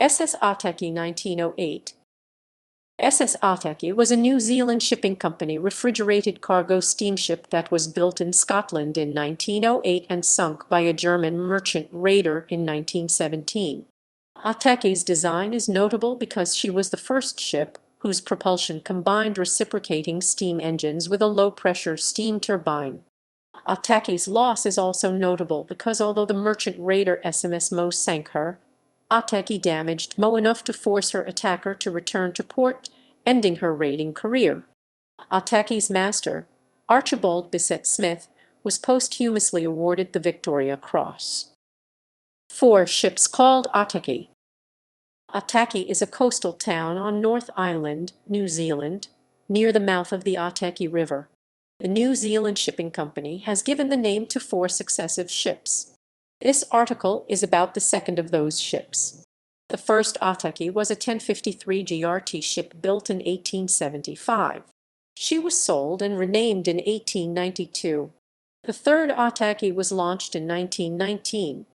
SS Otaki 1908. SS Otaki was a New Zealand shipping company refrigerated cargo steamship that was built in Scotland in 1908 and sunk by a German merchant raider in 1917. Otaki's design is notable because she was the first ship whose propulsion combined reciprocating steam engines with a low-pressure steam turbine. Otaki's loss is also notable because although the merchant raider SMS Mo sank her, Otaki damaged Mo enough to force her attacker to return to port, ending her raiding career. Otaki's master, Archibald Bissett Smith, was posthumously awarded the Victoria Cross. 4 ships called Otaki. Otaki is a coastal town on North Island, New Zealand, near the mouth of the Otaki River. The New Zealand Shipping Company has given the name to 4 successive ships. This article is about the second of those ships. The first Otaki was a 1053 GRT ship built in 1875. She was sold and renamed in 1892. The third Otaki was launched in 1919.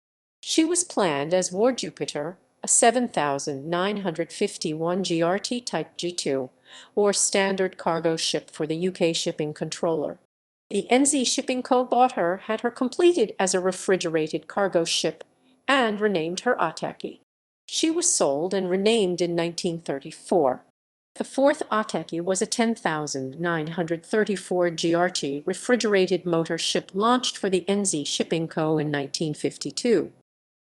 She was planned as War Jupiter, a 7,951 GRT Type G2, or standard cargo ship for the UK Shipping Controller. The NZ Shipping Co. bought her, had her completed as a refrigerated cargo ship, and renamed her Otaki. She was sold and renamed in 1934. The fourth Otaki was a 10,934 GRT refrigerated motor ship launched for the NZ Shipping Co. in 1952.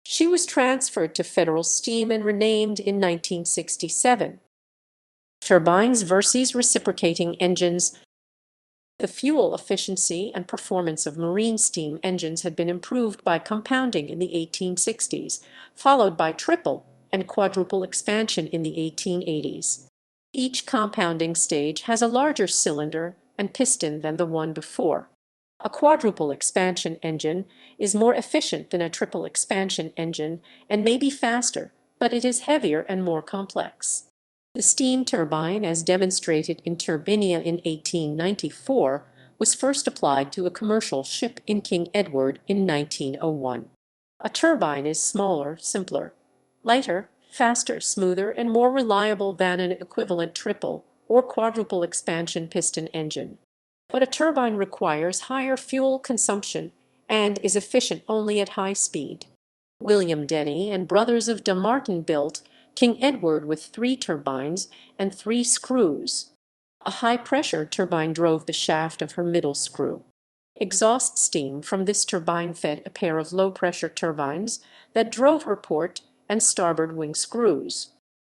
She was transferred to Federal Steam and renamed in 1967. Turbines versus reciprocating engines. The fuel efficiency and performance of marine steam engines had been improved by compounding in the 1860s, followed by triple and quadruple expansion in the 1880s. Each compounding stage has a larger cylinder and piston than the one before. A quadruple expansion engine is more efficient than a triple expansion engine and may be faster, but it is heavier and more complex. The steam turbine, as demonstrated in Turbinia in 1894, was first applied to a commercial ship in King Edward in 1901. A turbine is smaller, simpler, lighter, faster, smoother, and more reliable than an equivalent triple or quadruple expansion piston engine. But a turbine requires higher fuel consumption and is efficient only at high speed. William Denny and brothers of de Martin built King Edward with 3 turbines and 3 screws. A high-pressure turbine drove the shaft of her middle screw. Exhaust steam from this turbine fed a pair of low-pressure turbines that drove her port and starboard wing screws.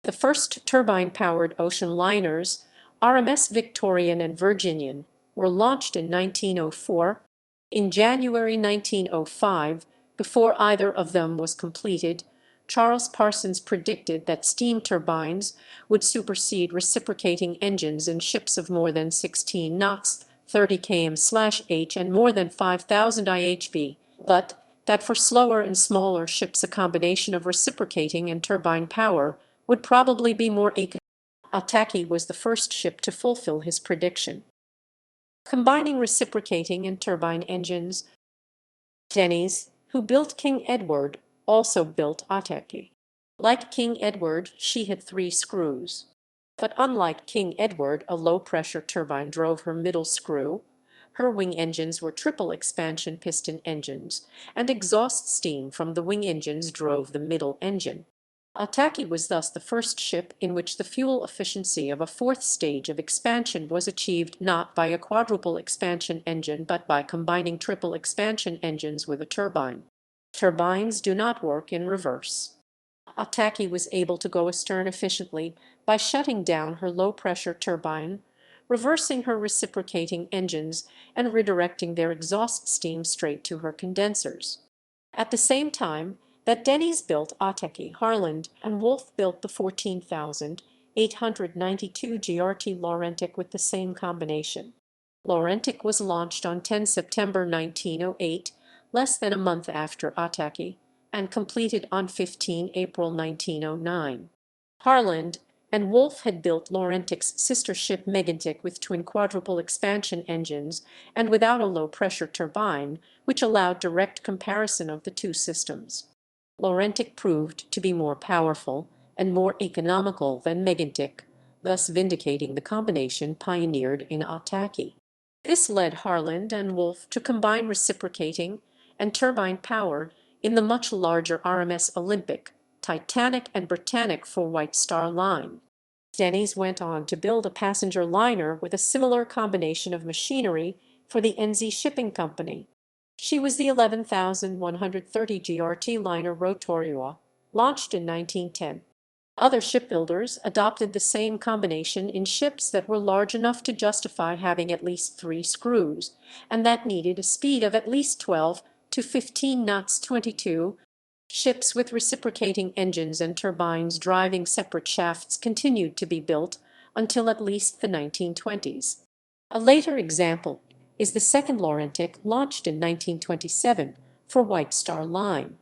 The first turbine-powered ocean liners, RMS Victorian and Virginian, were launched in 1904. In January 1905, before either of them was completed, Charles Parsons predicted that steam turbines would supersede reciprocating engines in ships of more than 16 knots, 30 km/h and more than 5,000 IHV, but that for slower and smaller ships a combination of reciprocating and turbine power would probably be more economical. Otaki was the first ship to fulfill his prediction. Combining reciprocating and turbine engines. Denny's, who built King Edward, also built Otaki. Like King Edward, she had 3 screws. But unlike King Edward, a low-pressure turbine drove her middle screw. Her wing engines were triple expansion piston engines, and exhaust steam from the wing engines drove the middle engine. Otaki was thus the first ship in which the fuel efficiency of a 4th stage of expansion was achieved not by a quadruple expansion engine but by combining triple expansion engines with a turbine. Turbines do not work in reverse. Otaki was able to go astern efficiently by shutting down her low-pressure turbine, reversing her reciprocating engines, and redirecting their exhaust steam straight to her condensers. At the same time that Denny's built Otaki, Harland and Wolff built the 14,892 GRT Laurentic with the same combination. Laurentic was launched on 10 September 1908, less than a month after Otaki, and completed on 15 April 1909. Harland and Wolff had built Laurentic's sister ship Megantic with twin quadruple expansion engines and without a low-pressure turbine, which allowed direct comparison of the 2 systems. Laurentic proved to be more powerful and more economical than Megantic, thus vindicating the combination pioneered in Otaki. This led Harland and Wolff to combine reciprocating and turbine power in the much larger RMS Olympic, Titanic, and Britannic for White Star Line. Denny's went on to build a passenger liner with a similar combination of machinery for the NZ Shipping Company. She was the 11,130 GRT liner Rotorua, launched in 1910. Other shipbuilders adopted the same combination in ships that were large enough to justify having at least 3 screws, and that needed a speed of at least 12 to 15 knots. 22. Ships with reciprocating engines and turbines driving separate shafts continued to be built until at least the 1920s. A later example is the second Laurentic, launched in 1927 for White Star Line.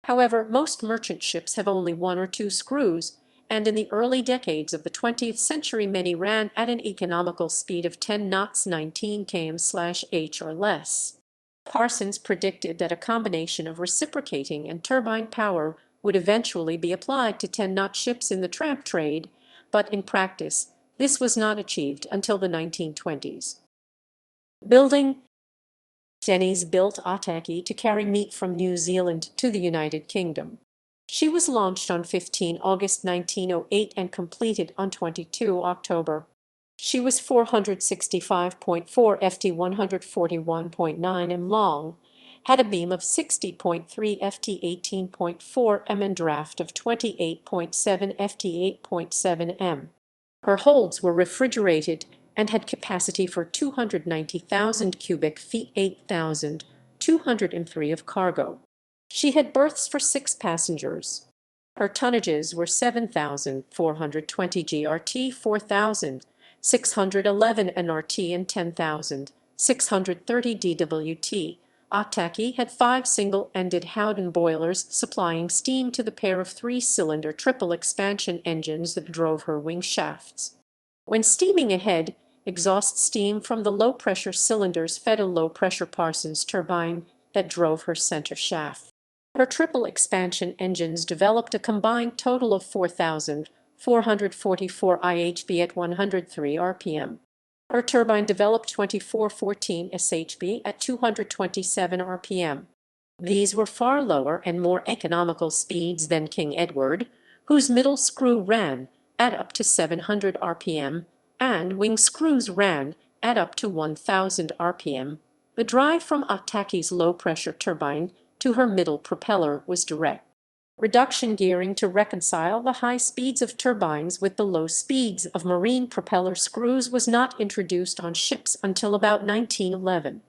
However, most merchant ships have only 1 or 2 screws, and in the early decades of the 20th century many ran at an economical speed of 10 knots 19 km/h or less. Parsons predicted that a combination of reciprocating and turbine power would eventually be applied to 10-knot ships in the tramp trade, but in practice this was not achieved until the 1920s. Building. Denny's built Otaki to carry meat from New Zealand to the United Kingdom. She was launched on 15 August 1908 and completed on 22 October. She was 465.4 ft, 141.9 m long, had a beam of 60.3 ft, 18.4 m and draft of 28.7 ft, 8.7 m. Her holds were refrigerated and had capacity for 290,000 cubic feet, 8,203 of cargo. She had berths for 6 passengers. Her tonnages were 7,420 GRT, 4,611 NRT, and 10,630 DWT. Otaki had 5 single-ended Howden boilers supplying steam to the pair of 3-cylinder triple expansion engines that drove her wing shafts. When steaming ahead, exhaust steam from the low-pressure cylinders fed a low-pressure Parsons turbine that drove her center shaft. Her triple expansion engines developed a combined total of 4,444 IHB at 103 RPM. Her turbine developed 2414 SHB at 227 RPM. These were far lower and more economical speeds than King Edward, whose middle screw ran at up to 700 RPM, and wing screws ran at up to 1000 RPM. The drive from Otaki's low-pressure turbine to her middle propeller was direct. Reduction gearing to reconcile the high speeds of turbines with the low speeds of marine propeller screws was not introduced on ships until about 1911.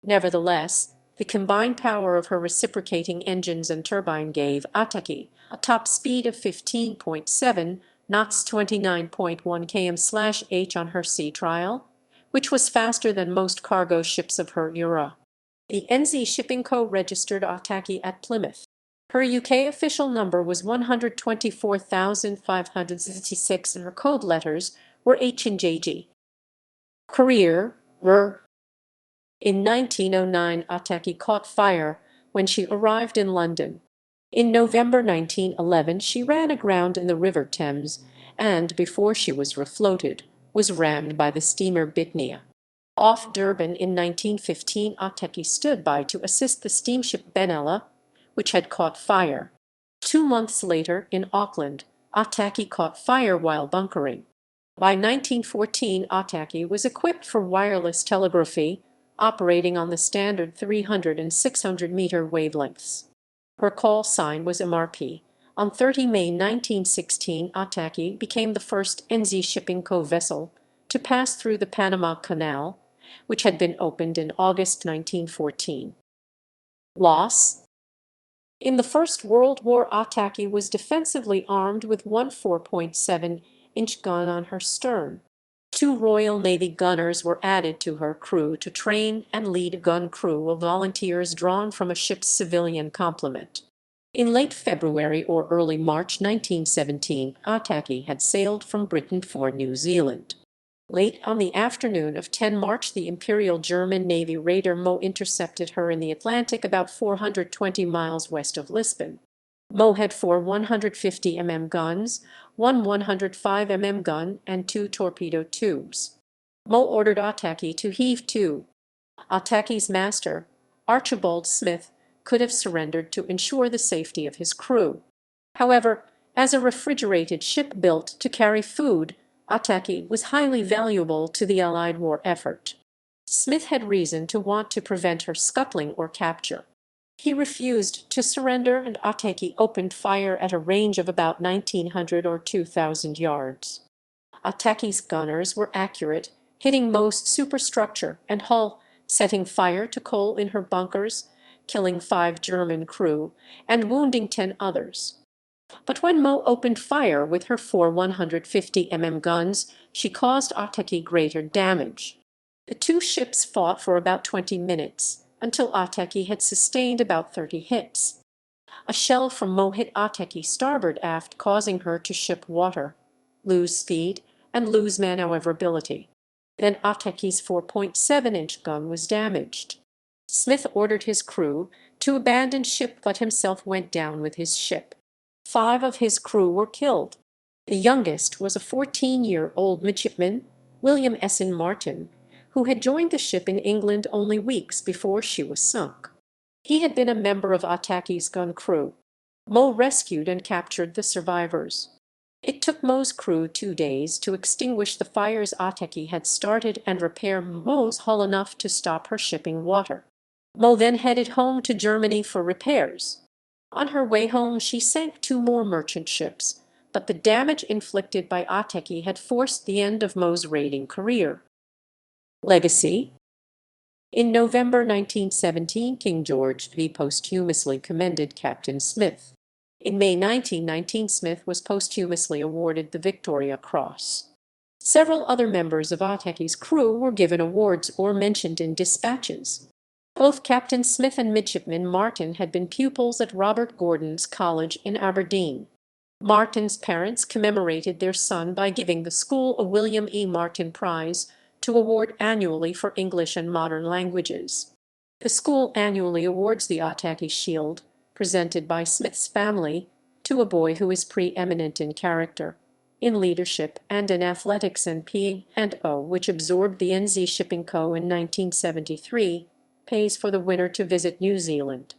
Nevertheless, the combined power of her reciprocating engines and turbine gave Otaki a top speed of 15.7 knots, 29.1 km/h on her sea trial, which was faster than most cargo ships of her era. The NZ Shipping Co. registered Otaki at Plymouth. Her UK official number was 124,566 and her code letters were H and JG. Career. In 1909, Otaki caught fire when she arrived in London. In November 1911, she ran aground in the River Thames and, before she was refloated, was rammed by the steamer Bitnia. Off Turbine in 1915, Otaki stood by to assist the steamship Benalla, which had caught fire. 2 months later, in Auckland, Otaki caught fire while bunkering. By 1914, Otaki was equipped for wireless telegraphy, operating on the standard 300 and 600-meter wavelengths. Her call sign was MRP. On 30 May 1916, Otaki became the first NZ Shipping Co. vessel to pass through the Panama Canal, which had been opened in August 1914. Loss. In the First World War, Otaki was defensively armed with one 4.7-inch gun on her stern. 2 Royal Navy gunners were added to her crew to train and lead a gun crew of volunteers drawn from a ship's civilian complement. In late February or early March 1917, Otaki had sailed from Britain for New Zealand. Late on the afternoon of 10 March, the Imperial German Navy raider Mo intercepted her in the Atlantic about 420 miles west of Lisbon. Mo had 4 150 mm guns, one 105 mm gun, and 2 torpedo tubes. Mo ordered Otaki to heave to. Otaki's master, Archibald Smith, could have surrendered to ensure the safety of his crew. However, as a refrigerated ship built to carry food, Otaki was highly valuable to the Allied war effort. Smith had reason to want to prevent her scuttling or capture. He refused to surrender, and Otaki opened fire at a range of about 1,900 or 2,000 yards. Otaki's gunners were accurate, hitting most superstructure and hull, setting fire to coal in her bunkers, killing 5 German crew, and wounding 10 others. But when Mo opened fire with her 4 150 mm guns, she caused Otaki greater damage. The two ships fought for about 20 minutes, until Otaki had sustained about 30 hits. A shell from Mo hit Otaki starboard aft, causing her to ship water, lose speed, and lose maneuverability. Then Otaki's 4.7-inch gun was damaged. Smith ordered his crew to abandon ship, but himself went down with his ship. 5 of his crew were killed. The youngest was a 14-year-old midshipman, William Essen Martin, who had joined the ship in England only weeks before she was sunk. He had been a member of Otaki's gun crew. Mo rescued and captured the survivors. It took Mo's crew 2 days to extinguish the fires Otaki had started and repair Mo's hull enough to stop her shipping water. Mo then headed home to Germany for repairs. On her way home, she sank 2 more merchant ships, but the damage inflicted by Otaki had forced the end of Mo's raiding career. Legacy. In November 1917, King George V posthumously commended Captain Smith. In May 1919, Smith was posthumously awarded the Victoria Cross. Several other members of Otaki's crew were given awards or mentioned in dispatches. Both Captain Smith and Midshipman Martin had been pupils at Robert Gordon's College in Aberdeen. Martin's parents commemorated their son by giving the school a William E. Martin Prize, to award annually for English and modern languages. The school annually awards the Otaki Shield, presented by Smith's family, to a boy who is preeminent in character, in leadership, and in athletics, and P&O, which absorbed the NZ Shipping Co. in 1973, pays for the winner to visit New Zealand.